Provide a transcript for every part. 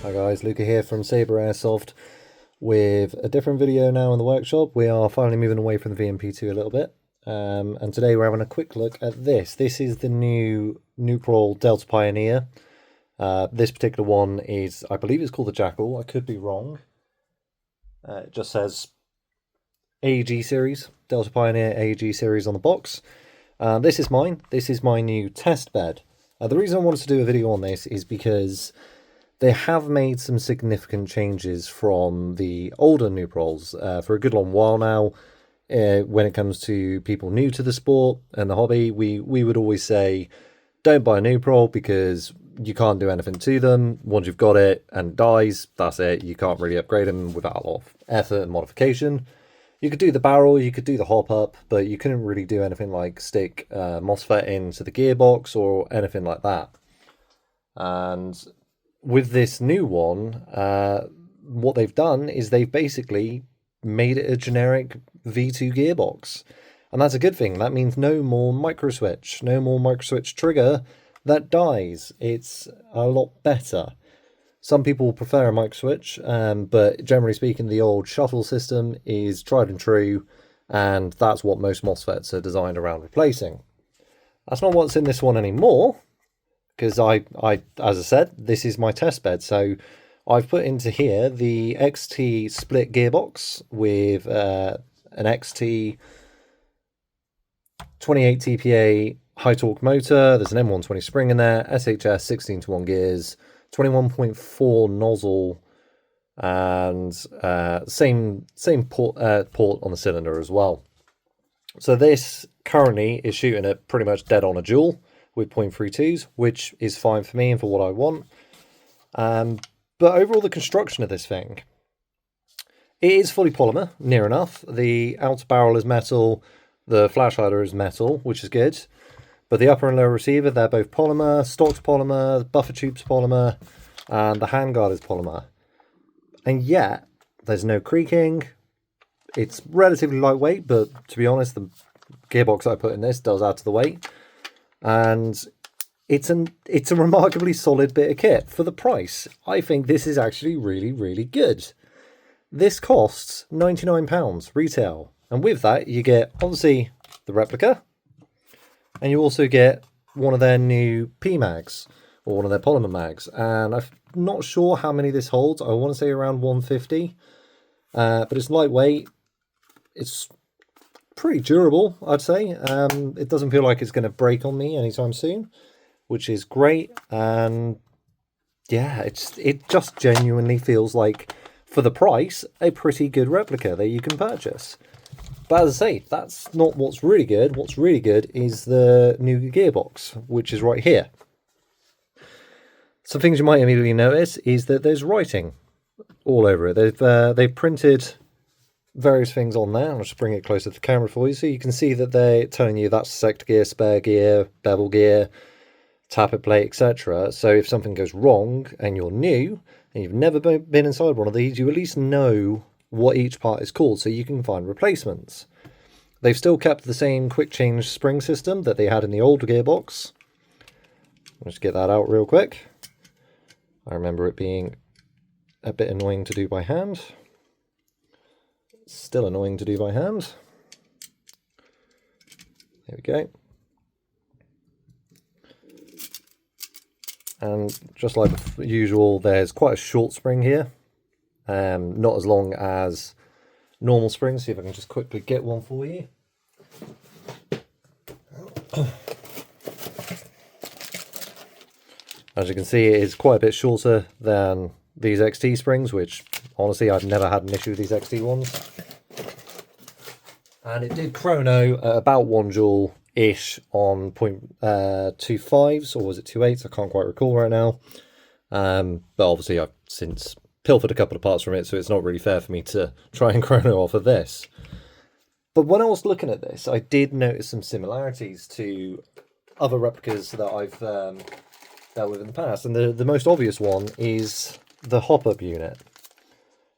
Hi guys, Luca here from Sabre Airsoft with a different video now in the workshop. We are finally moving away from the VMP2 a little bit, and today we're having a quick look at this. This is the new Nuprol Delta Pioneer. This particular one is, I believe it's called the Jackal. I could be wrong. It just says AEG series, Delta Pioneer AEG series on the box. This is mine. This is my new test bed. The reason I wanted to do a video on this is because they have made some significant changes from the older Nuprols for a good long while now. When it comes to people new to the sport and the hobby, we would always say, don't buy a Nuprol because you can't do anything to them. Once you've got it and it dies, that's it. You can't really upgrade them without a lot of effort and modification. You could do the barrel, you could do the hop up, but you couldn't really do anything like stick MOSFET into the gearbox or anything like that. And with this new one, what they've done is they've basically made it a generic V2 gearbox. And that's a good thing. That means no more microswitch, no more microswitch trigger that dies. It's a lot better. Some people prefer a microswitch, but generally speaking, the old shuttle system is tried and true, and that's what most MOSFETs are designed around replacing. That's not what's in this one anymore, because as I said, this is my test bed. So I've put into here the XT split gearbox with an XT 28 TPA high torque motor. There's an M120 spring in there, SHS 16:1 gears, 21.4 nozzle, and same port on the cylinder as well. So this currently is shooting at pretty much dead on a joule with 0.32s, which is fine for me and for what I want. But overall, the construction of this thing, it is fully polymer, near enough. The outer barrel is metal, the flash hider is metal, which is good. But the upper and lower receiver, they're both polymer, stock's polymer, the buffer tube's polymer, and the handguard is polymer. And yet, there's no creaking. It's relatively lightweight, but to be honest, the gearbox I put in this does add to the weight. And it's a remarkably solid bit of kit. For the price, I think this is actually really, really good. This costs £99 retail. And with that, you get, obviously, the replica. And you also get one of their new P-mags, or one of their polymer mags. And I'm not sure how many this holds. I want to say around 150. But it's lightweight. It's pretty durable, I'd say. It doesn't feel like it's going to break on me anytime soon, which is great. And yeah, it just genuinely feels like, for the price, a pretty good replica that you can purchase. But as I say, that's not what's really good. What's really good is the new gearbox, which is right here. Some things you might immediately notice is that there's writing all over it. They've printed various things on there. I'll just bring it closer to the camera for you, so you can see that they're telling you that's sector gear, spare gear, bevel gear, tappet plate, etc. So if something goes wrong and you're new and you've never been inside one of these, you at least know what each part is called, so you can find replacements. They've still kept the same quick change spring system that they had in the old gearbox. I'll just get that out real quick. I remember it being a bit annoying to do by hand. Still annoying to do by hand. There we go. And just like usual, there's quite a short spring here. Not as long as normal springs. See if I can just quickly get one for you. As you can see, it is quite a bit shorter than these XT springs, which honestly I've never had an issue with these XT ones. And it did chrono at about 1 joule-ish on 0.25s, or was it 2.8s? I can't quite recall right now. But obviously I've since pilfered a couple of parts from it, so it's not really fair for me to try and chrono off of this. But when I was looking at this, I did notice some similarities to other replicas that I've dealt with in the past. And the most obvious one is the hop-up unit.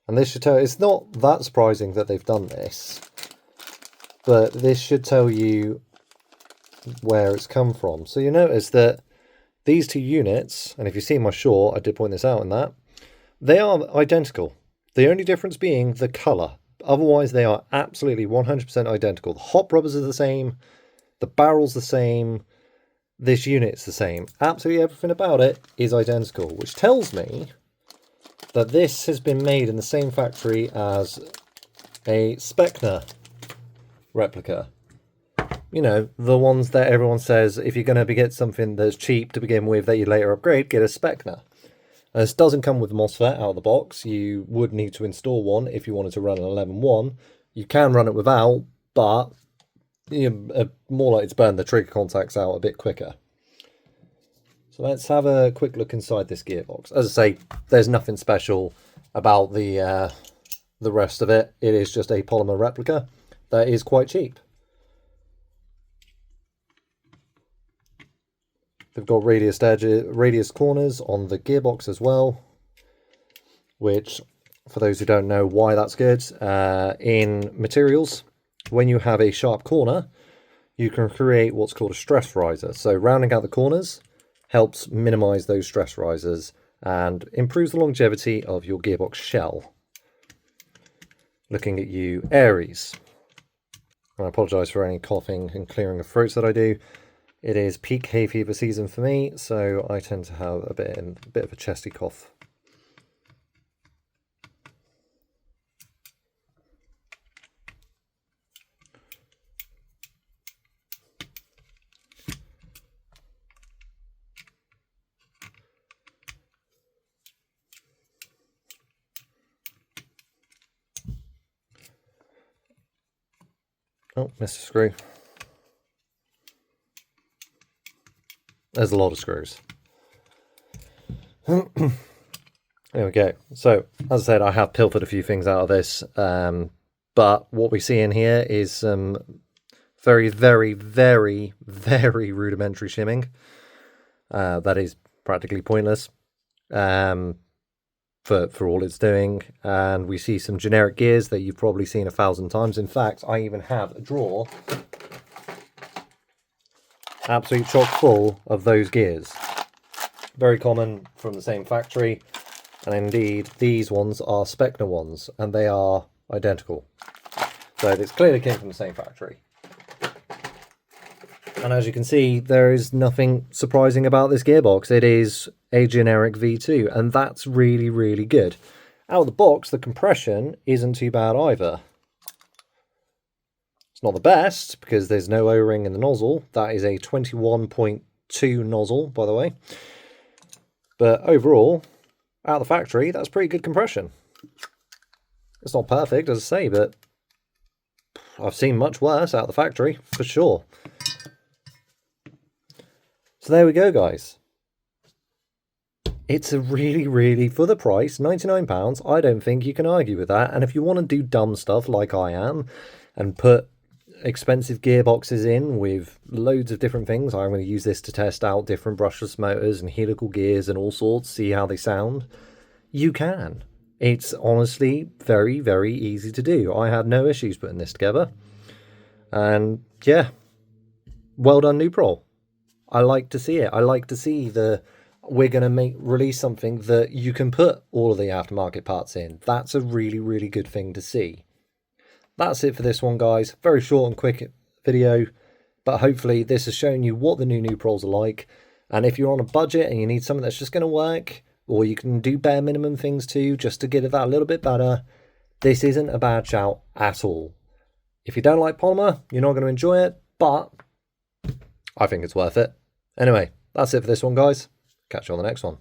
And this should tell, it's not that surprising that they've done this, but this should tell you where it's come from. So you notice that these two units, and if you see my short, I did point this out in that, They are identical. The only difference being the colour. Otherwise, they are absolutely 100% identical. The hop rubbers are the same. The barrel's the same. This unit's the same. Absolutely everything about it is identical, which tells me that this has been made in the same factory as a Spectre replica. You know, the ones that everyone says, if you're going to get something that's cheap to begin with that you later upgrade, get a Spectre. This doesn't come with MOSFET out of the box. You would need to install one if you wanted to run an 11.1. You can run it without, but you're more likely to burn the trigger contacts out a bit quicker. So let's have a quick look inside this gearbox. As I say, there's nothing special about the rest of it. It is just a polymer replica that is quite cheap. They've got radius corners on the gearbox as well, which, for those who don't know why that's good, in materials, when you have a sharp corner, you can create what's called a stress riser. So rounding out the corners helps minimize those stress risers and improves the longevity of your gearbox shell. Looking at you, Aries. And I apologize for any coughing and clearing of throats that I do. It is peak hay fever season for me, so I tend to have a bit of a chesty cough. Oh, missed a screw. There's a lot of screws. There we go. So, as I said, I have pilfered a few things out of this, but what we see in here is some very, very, very, very rudimentary shimming. That is practically pointless for all it's doing. And we see some generic gears that you've probably seen 1,000 times. In fact, I even have a drawer absolutely chock full of those gears. Very common from the same factory, and indeed these ones are Spectre ones, and they are identical. So this clearly came from the same factory. And as you can see, there is nothing surprising about this gearbox. It is a generic V2, and that's really, really good. Out of the box, the compression isn't too bad either. It's not the best, because there's no O-ring in the nozzle. That is a 21.2 nozzle, by the way. But overall, out of the factory, that's pretty good compression. It's not perfect, as I say, but I've seen much worse out of the factory, for sure. So there we go, guys. It's a really, really, for the price, £99, I don't think you can argue with that. And if you want to do dumb stuff like I am, and put expensive gearboxes in with loads of different things, I'm going to use this to test out different brushless motors and helical gears and all sorts, see how they sound. You can. It's honestly very, very easy to do. I had no issues putting this together. And yeah, well done, Nuprol. I like to see it. I like to see we're going to release something that you can put all of the aftermarket parts in. That's a really, really good thing to see. That's it for this one, guys. Very short and quick video, but hopefully this has shown you what the new Nuprols are like. And if you're on a budget and you need something that's just going to work, or you can do bare minimum things too, just to get it that a little bit better, this isn't a bad shout at all. If you don't like polymer, you're not going to enjoy it, but I think it's worth it. Anyway, that's it for this one, guys. Catch you on the next one.